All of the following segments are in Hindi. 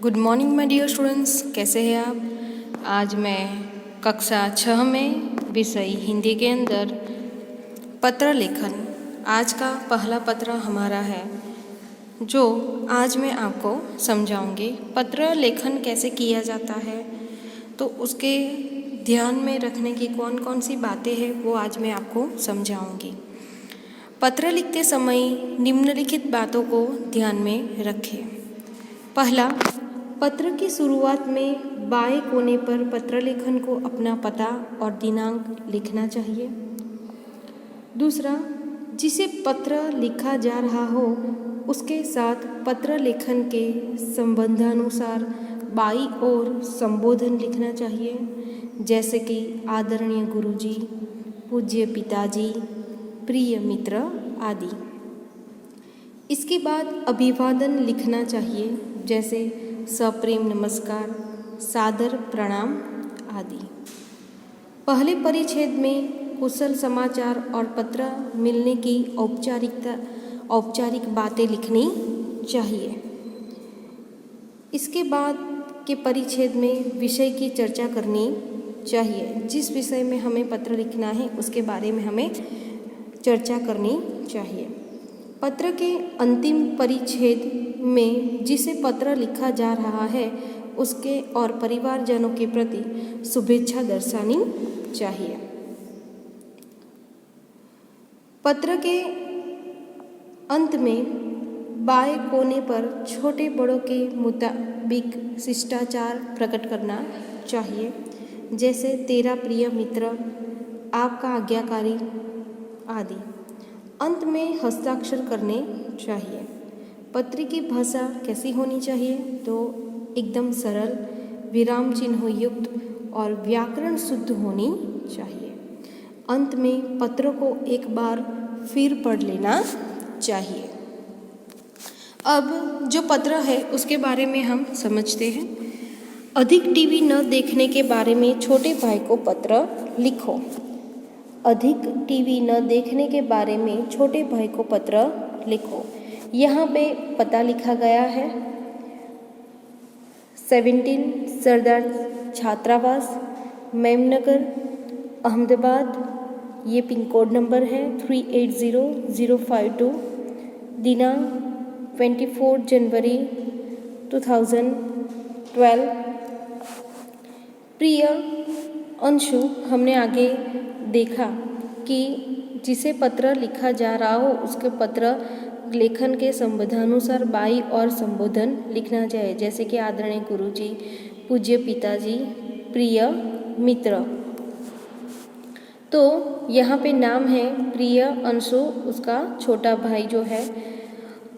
Good morning my dear students, कैसे हैं आप। आज मैं कक्षा 6 में विषय हिंदी के अंदर पत्र लेखन, आज का पहला पत्र हमारा है जो आज मैं आपको समझाऊंगी। पत्र लेखन कैसे किया जाता है तो उसके ध्यान में रखने की कौन कौन सी बातें हैं वो आज मैं आपको समझाऊंगी। पत्र लिखते समय निम्नलिखित बातों को ध्यान में रखें। पहला, पत्र की शुरुआत में बाएं कोने पर पत्र लेखन को अपना पता और दिनांक लिखना चाहिए। दूसरा, जिसे पत्र लिखा जा रहा हो उसके साथ पत्र लेखन के संबंधानुसार बाईं ओर संबोधन लिखना चाहिए, जैसे कि आदरणीय गुरुजी, पूज्य पिताजी, प्रिय मित्र आदि। इसके बाद अभिवादन लिखना चाहिए, जैसे सप्रेम नमस्कार, सादर प्रणाम आदि। पहले परिच्छेद में कुशल समाचार और पत्र मिलने की औपचारिक बातें लिखनी चाहिए। इसके बाद के परिच्छेद में विषय की चर्चा करनी चाहिए। जिस विषय में हमें पत्र लिखना है उसके बारे में हमें चर्चा करनी चाहिए। पत्र के अंतिम परिच्छेद में जिसे पत्र लिखा जा रहा है उसके और परिवारजनों के प्रति शुभेच्छा दर्शानी चाहिए। पत्र के अंत में बाएं कोने पर छोटे बड़ों के मुताबिक शिष्टाचार प्रकट करना चाहिए, जैसे तेरा प्रिय मित्र, आपका आज्ञाकारी आदि। अंत में हस्ताक्षर करने चाहिए। पत्र की भाषा कैसी होनी चाहिए तो एकदम सरल, विराम चिन्ह युक्त और व्याकरण शुद्ध होनी चाहिए। अंत में पत्र को एक बार फिर पढ़ लेना चाहिए। अब जो पत्र है उसके बारे में हम समझते हैं। अधिक टीवी न देखने के बारे में छोटे भाई को पत्र लिखो। अधिक टीवी न देखने के बारे में छोटे भाई को पत्र लिखो। यहाँ पे पता लिखा गया है 17 सरदार छात्रावास, मेमनगर, अहमदाबाद। ये पिन कोड नंबर है 380052। दिनांक 24 जनवरी 2012। प्रिय अंशु, हमने आगे देखा कि जिसे पत्र लिखा जा रहा हो उसके पत्र लेखन के संबंधानुसार बाईं और संबोधन लिखना चाहिए, जैसे कि आदरणीय गुरुजी, पूज्य पिताजी, प्रिय मित्र। तो यहाँ पे नाम है प्रिय अंशु, उसका छोटा भाई जो है।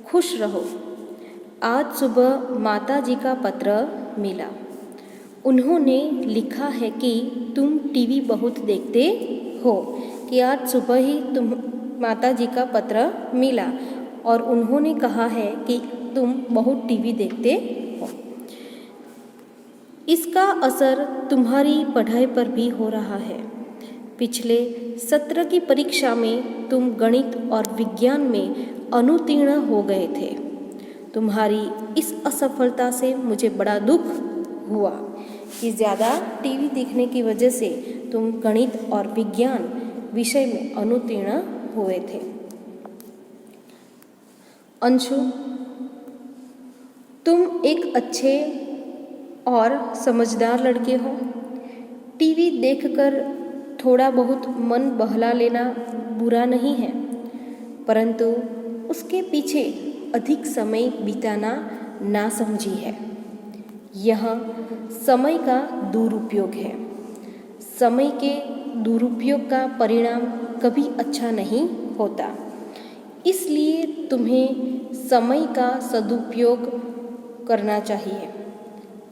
खुश रहो, आज सुबह माता जी का पत्र मिला। उन्होंने लिखा है कि तुम टीवी बहुत देखते हो, कि आज सुबह ही तुम माता जी का पत्र मिला और उन्होंने कहा है कि तुम बहुत टीवी देखते हो। इसका असर तुम्हारी पढ़ाई पर भी हो रहा है। पिछले सत्र की परीक्षा में तुम गणित और विज्ञान में अनुत्तीर्ण हो गए थे। तुम्हारी इस असफलता से मुझे बड़ा दुख हुआ कि ज़्यादा टीवी देखने की वजह से तुम गणित और विज्ञान विषय में अनुत्तीर्ण हुए थे। अंशु, तुम एक अच्छे और समझदार लड़के हो। टीवी देखकर थोड़ा बहुत मन बहला लेना बुरा नहीं है, परंतु उसके पीछे अधिक समय बिताना नासमझी है। यह समय का दुरुपयोग है। समय के दुरुपयोग का परिणाम कभी अच्छा नहीं होता। इसलिए तुम्हें समय का सदुपयोग करना चाहिए।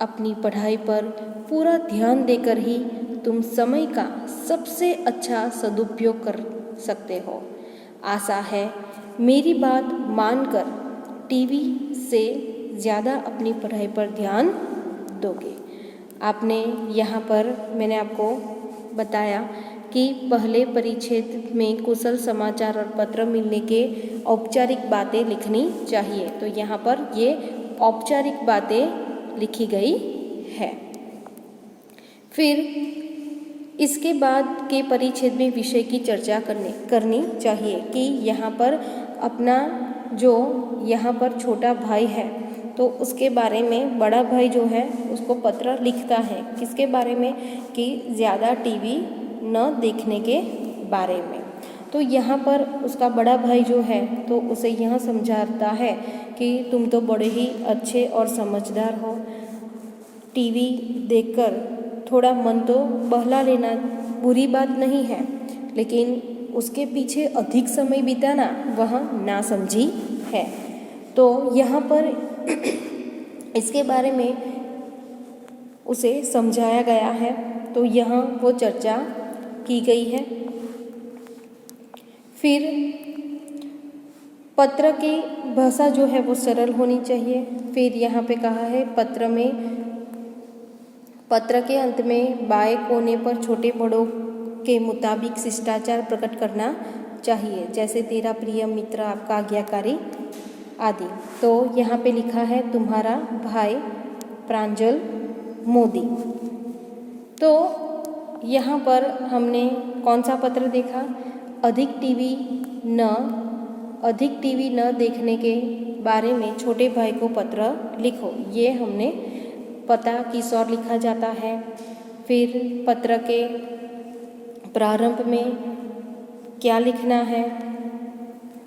अपनी पढ़ाई पर पूरा ध्यान देकर ही तुम समय का सबसे अच्छा सदुपयोग कर सकते हो। आशा है मेरी बात मानकर टीवी से ज़्यादा अपनी पढ़ाई पर ध्यान दोगे। आपने यहाँ पर मैंने आपको बताया कि पहले परिच्छेद में कुशल समाचार और पत्र मिलने के औपचारिक बातें लिखनी चाहिए। तो यहाँ पर ये औपचारिक बातें लिखी गई है। फिर इसके बाद के परिच्छेद में विषय की चर्चा करनी चाहिए कि यहाँ पर अपना जो यहाँ पर छोटा भाई है तो उसके बारे में बड़ा भाई जो है उसको पत्र लिखता है, किसके बारे में कि ज़्यादा टीवी न देखने के बारे में। तो यहाँ पर उसका बड़ा भाई जो है तो उसे यह समझाता है कि तुम तो बड़े ही अच्छे और समझदार हो, टीवी देखकर थोड़ा मन तो बहला लेना बुरी बात नहीं है, लेकिन उसके पीछे अधिक समय बिताना वह नासमझी है। तो यहाँ पर इसके बारे में उसे समझाया गया है, तो यहाँ वो चर्चा की गई है। फिर पत्र की भाषा जो है वो सरल होनी चाहिए। फिर यहाँ पे कहा है पत्र के अंत में बाएं कोने पर छोटे बड़ों के मुताबिक शिष्टाचार प्रकट करना चाहिए, जैसे तेरा प्रिय मित्र, आपका आज्ञाकारी आदि। तो यहाँ पे लिखा है तुम्हारा भाई प्रांजल मोदी। तो यहाँ पर हमने कौन सा पत्र देखा? अधिक टीवी न देखने के बारे में छोटे भाई को पत्र लिखो, ये हमने पता किशोर लिखा जाता है। फिर पत्र के प्रारंभ में क्या लिखना है,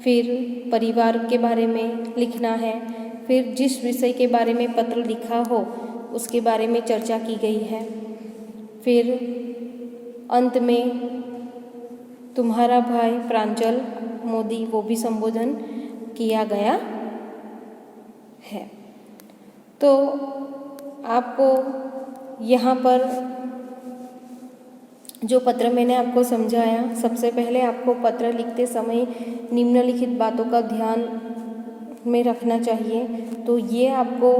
फिर परिवार के बारे में लिखना है, फिर जिस विषय के बारे में पत्र लिखा हो उसके बारे में चर्चा की गई है। फिर अंत में तुम्हारा भाई प्रांजल मोदी वो भी संबोधन किया गया है। तो आपको यहाँ पर जो पत्र मैंने आपको समझाया, सबसे पहले आपको पत्र लिखते समय निम्नलिखित बातों का ध्यान में रखना चाहिए। तो ये आपको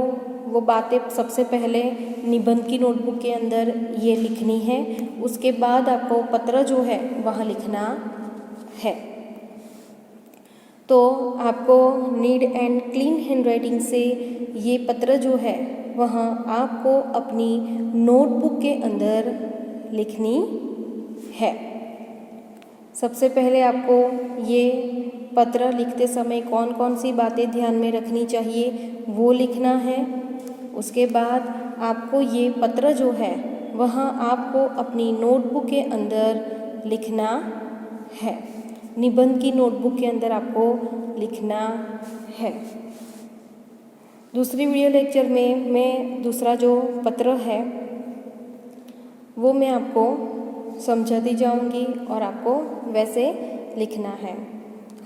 वो बातें सबसे पहले निबंध की नोटबुक के अंदर ये लिखनी है, उसके बाद आपको पत्र जो है वह लिखना है। तो आपको नीट एंड क्लीन हैंडराइटिंग से ये पत्र जो है वह आपको अपनी नोटबुक के अंदर लिखनी है। सबसे पहले आपको ये पत्र लिखते समय कौन कौन सी बातें ध्यान में रखनी चाहिए वो लिखना है। उसके बाद आपको ये पत्र जो है वह आपको अपनी नोटबुक के अंदर लिखना है, निबंध की नोटबुक के अंदर आपको लिखना है। दूसरी वीडियो लेक्चर में मैं दूसरा जो पत्र है वो मैं आपको समझाती जाऊंगी और आपको वैसे लिखना है।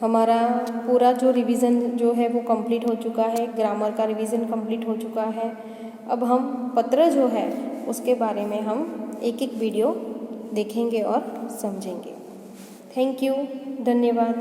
हमारा पूरा जो रिवीजन जो है वो कंप्लीट हो चुका है, ग्रामर का रिवीजन कंप्लीट हो चुका है। अब हम पत्र जो है उसके बारे में हम एक एक वीडियो देखेंगे और समझेंगे। थैंक यू, धन्यवाद।